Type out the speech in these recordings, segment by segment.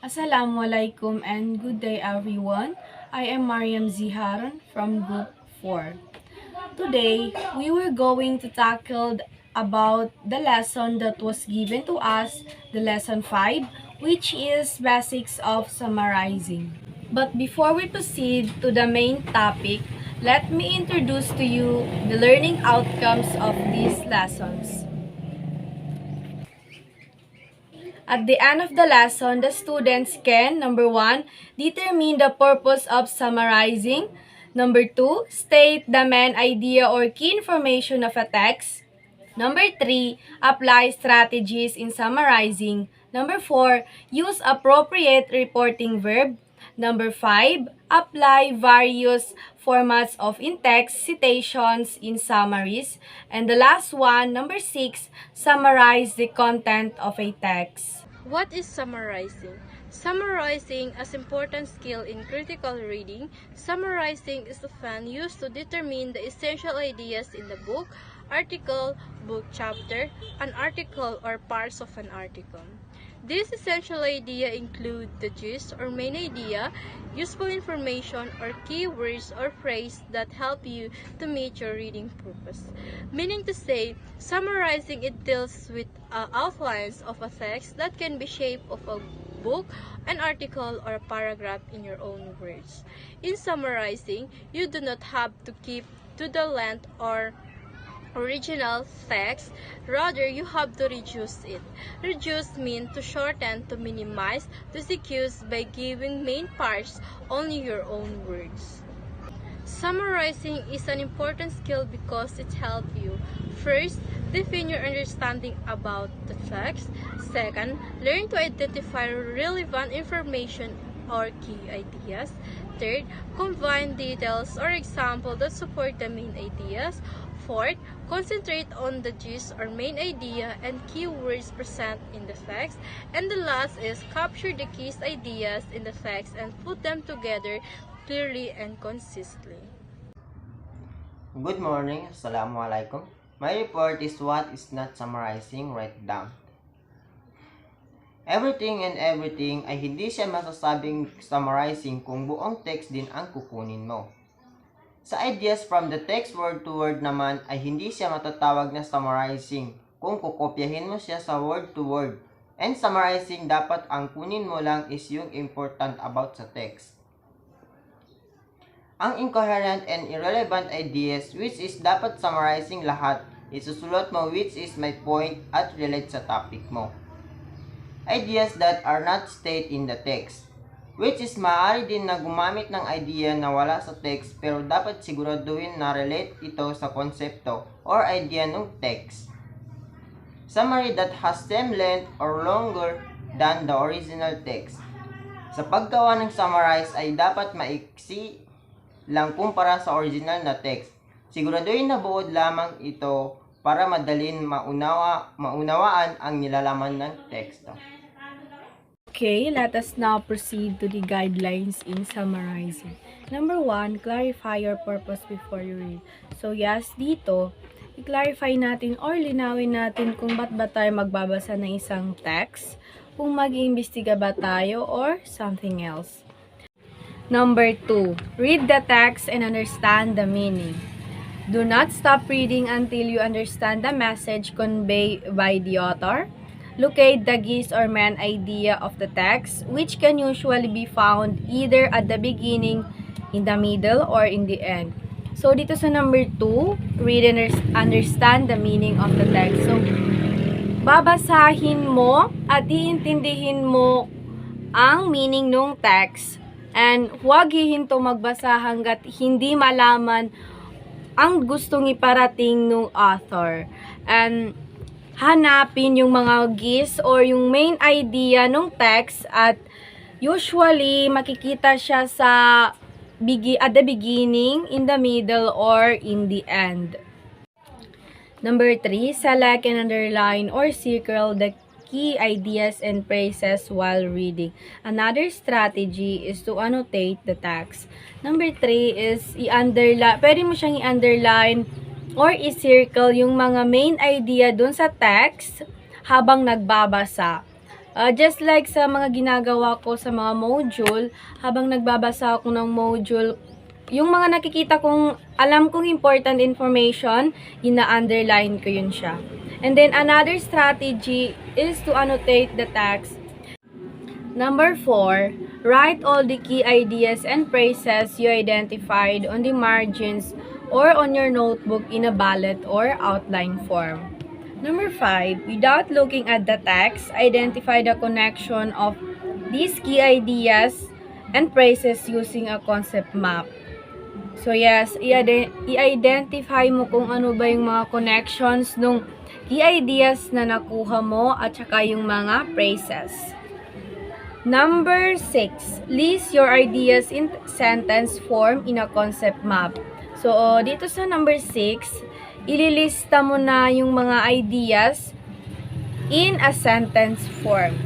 Assalamualaikum and good day everyone. I am Mariam Ziharon from Group 4. Today, we were going to tackle about the lesson that was given to us, the lesson 5, which is basics of summarizing. But before we proceed to the main topic, let me introduce to you the learning outcomes of these lessons. At the end of the lesson, the students can, number 1, determine the purpose of summarizing. Number 2, state the main idea or key information of a text. Number 3, apply strategies in summarizing. Number 4, use appropriate reporting verb. Number 5, apply various formats of in-text citations in summaries. And the last one, number 6, summarize the content of a text. What is summarizing? Summarizing is an important skill in critical reading. Summarizing is often used to determine the essential ideas in the book, article, book chapter, an article, or parts of an article. These essential ideas include the gist or main idea, useful information, or key words or phrase that help you to meet your reading purpose. Meaning to say, summarizing it deals with outlines of a text that can be shaped of a book, an article, or a paragraph in your own words. In summarizing, you do not have to keep to the length or original text, rather you have to reduce it. Reduce means to shorten, to minimize, to reduce by giving main parts only your own words. Summarizing is an important skill because it helps you. First, define your understanding about the text. Second, learn to identify relevant information or key ideas. Third, combine details or examples that support the main ideas. Fourth, concentrate on the gist or main idea and keywords present in the text. And the last is capture the key ideas in the text and put them together clearly and consistently. Good morning, Assalamualaikum. My report is what is not summarizing, write down. Everything and everything ay hindi siya masasabing summarizing kung buong text din ang kukunin mo. Sa ideas from the text word to word naman ay hindi siya matatawag na summarizing kung kukopyahin mo siya sa word to word. And summarizing dapat ang kunin mo lang is yung important about sa text. Ang incoherent and irrelevant ideas which is dapat summarizing lahat, isusulot mo which is my point at relate sa topic mo. Ideas that are not stated in the text, which is maaari din na gumamit ng idea na wala sa text pero dapat siguraduhin na relate ito sa konsepto or idea ng text. Summary that has same length or longer than the original text. Sa paggawa ng summarize ay dapat maiksi lang kumpara sa original na text. Siguraduhin na buod lamang ito para madalin maunawaan ang nilalaman ng teksto. Okay, let us now proceed to the guidelines in summarizing. Number 1, clarify your purpose before you read. So yes, dito, i-clarify natin or linawin natin kung ba't ba tayo magbabasa ng isang text, kung mag-iimbestiga ba tayo or something else. Number 2, read the text and understand the meaning. Do not stop reading until you understand the message conveyed by the author. Locate the gist or main idea of the text, which can usually be found either at the beginning, in the middle, or in the end. So, dito sa number 2, read and understand the meaning of the text. So, babasahin mo at iintindihin mo ang meaning ng text and huwag hihinto magbasa hanggat hindi malaman ang gustong iparating ng author. And hanapin yung mga gist or yung main idea ng text at usually makikita siya sa at the beginning, in the middle, or in the end. Number 3, select and underline or circle the key ideas and phrases while reading. Another strategy is to annotate the text. Number 3 is i-underline. Pwede mo siyang i-underline or i-circle yung mga main idea dun sa text habang nagbabasa. Just like sa mga ginagawa ko sa mga module, habang nagbabasa ako ng module, yung mga nakikita kong, alam kong important information, ina-underline ko yun siya. And then, another strategy is to annotate the text. Number 4, write all the key ideas and phrases you identified on the margins or on your notebook in a bullet or outline form. Number 5, without looking at the text, identify the connection of these key ideas and phrases using a concept map. So yes, i-identify mo kung ano ba yung mga connections nung key ideas na nakuha mo at saka yung mga phrases. Number 6, list your ideas in sentence form in a concept map. So, dito sa number 6, ililista mo na yung mga ideas in a sentence form.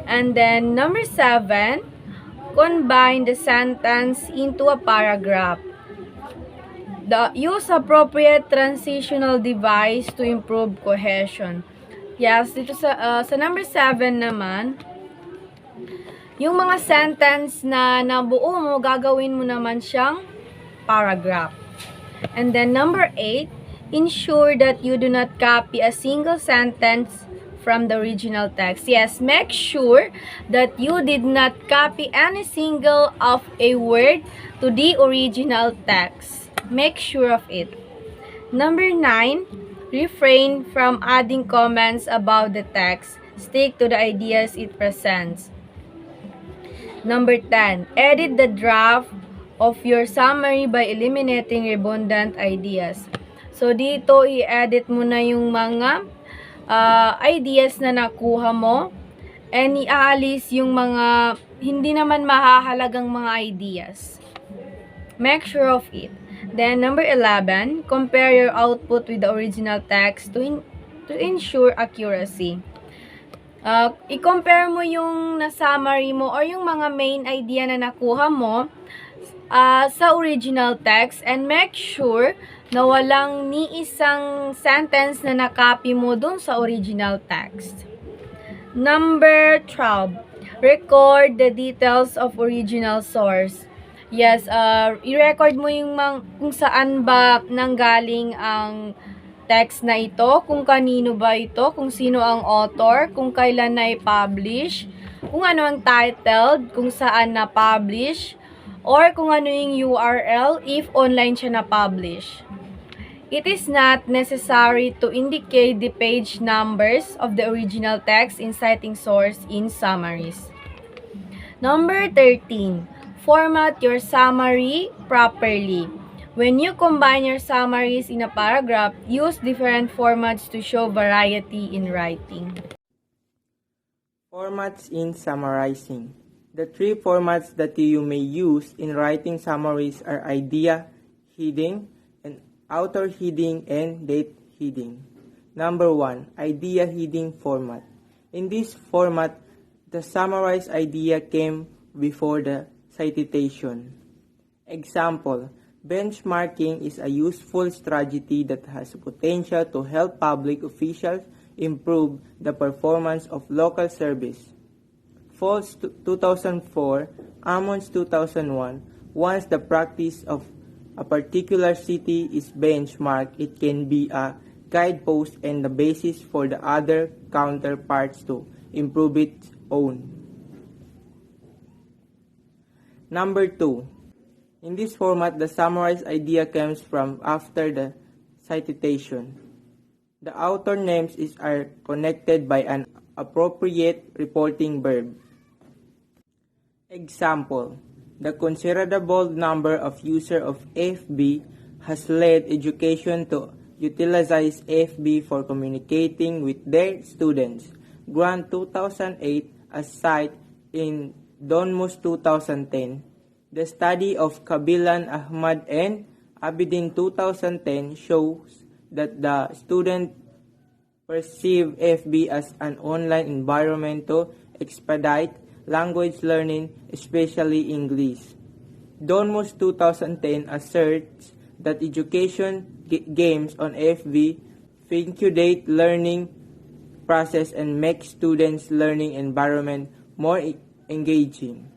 And then, number 7, combine the sentence into a paragraph. Use appropriate transitional device to improve cohesion. Yes, dito sa number 7 naman, yung mga sentence na nabuo mo, gagawin mo naman siyang paragraph. And then number 8, ensure that you do not copy a single sentence from the original text. Yes, make sure that you did not copy any single of a word to the original text. Make sure of it. Number 9, refrain from adding comments about the text. Stick to the ideas it presents. Number 10, edit the draft of your summary by eliminating redundant ideas. So, dito, i-edit mo na yung mga ideas na nakuha mo and iaalis yung mga hindi naman mahahalagang mga ideas. Make sure of it. Then, number 11, compare your output with the original text to ensure accuracy. I-compare mo yung na-summary mo or yung mga main idea na nakuha mo sa original text and make sure na walang ni isang sentence na nakopy mo dun sa original text. Number 12, record the details of original source. Yes, i-record mo yung kung saan ba nanggaling ang text na ito, kung kanino ba ito, kung sino ang author, kung kailan na i-publish, kung ano ang title, kung saan na-publish, or kung ano yung URL if online siya na-publish. It is not necessary to indicate the page numbers of the original text in citing source in summaries. Number 13, format your summary properly. When you combine your summaries in a paragraph, use different formats to show variety in writing. Formats in summarizing. The three formats that you may use in writing summaries are idea heading, and author heading, and date heading. Number 1, idea heading format. In this format, the summarized idea came before the citation. Example, benchmarking is a useful strategy that has potential to help public officials improve the performance of local service. Falls 2004, Ammons 2001, once the practice of a particular city is benchmarked, it can be a guidepost and the basis for the other counterparts to improve its own. Number 2. In this format, the summarized idea comes from after the citation. The author names are connected by an appropriate reporting verb. Example, the considerable number of users of FB has led education to utilize FB for communicating with their students. Grant 2008, a site in Donmus 2010. The study of Kabilan Ahmad and Abidin 2010 shows that the student perceive FB as an online environment to expedite language learning, especially English. Donmus 2010 asserts that education games on FB facilitate learning process and make students' learning environment more engaging.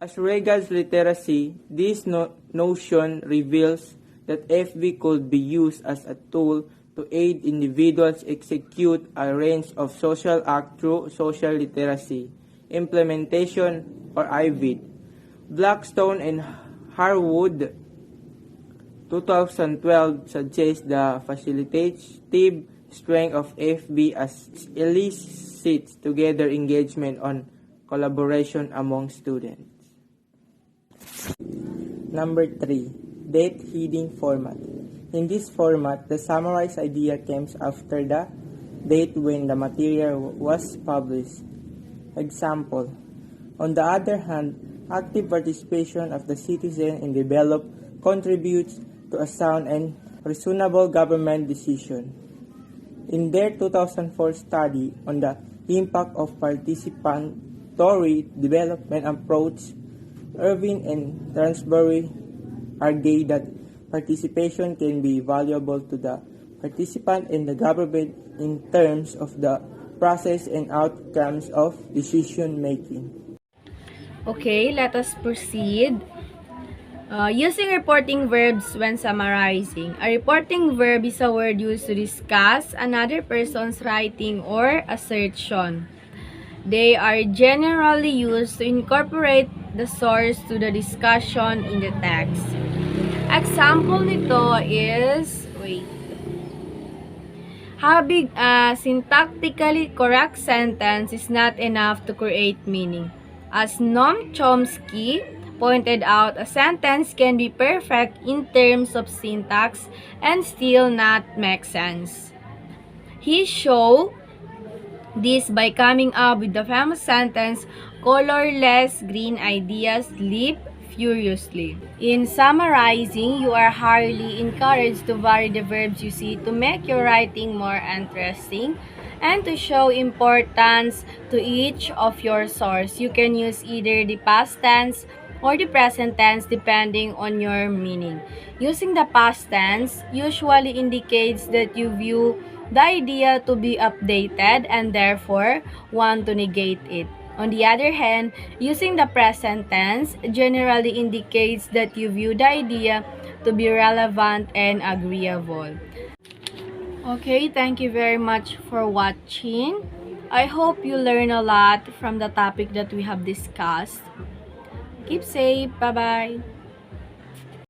As regards literacy, this notion reveals that FB could be used as a tool to aid individuals execute a range of social acts through social literacy, implementation, or IVID. Blackstone and Harwood 2012 suggests the facilitative strength of FB as elicits together engagement on collaboration among students. Number 3. Date heading format. In this format, the summarized idea comes after the date when the material was published. Example. On the other hand, active participation of the citizen in development contributes to a sound and reasonable government decision. In their 2004 study on the impact of participatory development approach, Irving and Transbury argue that participation can be valuable to the participant and the government in terms of the process and outcomes of decision making. Okay, let us proceed. Using reporting verbs when summarizing. A reporting verb is a word used to discuss another person's writing or assertion. They are generally used to incorporate the source to the discussion in the text. Example nito is, having a syntactically correct sentence is not enough to create meaning. As Noam Chomsky pointed out, a sentence can be perfect in terms of syntax and still not make sense. He showed this by coming up with the famous sentence, "Colorless green ideas leap furiously." In summarizing, you are highly encouraged to vary the verbs you see to make your writing more interesting and to show importance to each of your source. You can use either the past tense or the present tense depending on your meaning. Using the past tense usually indicates that you view the idea to be updated and therefore want to negate it. On the other hand, using the present tense generally indicates that you view the idea to be relevant and agreeable. Okay, thank you very much for watching. I hope you learn a lot from the topic that we have discussed. Keep safe. Bye-bye.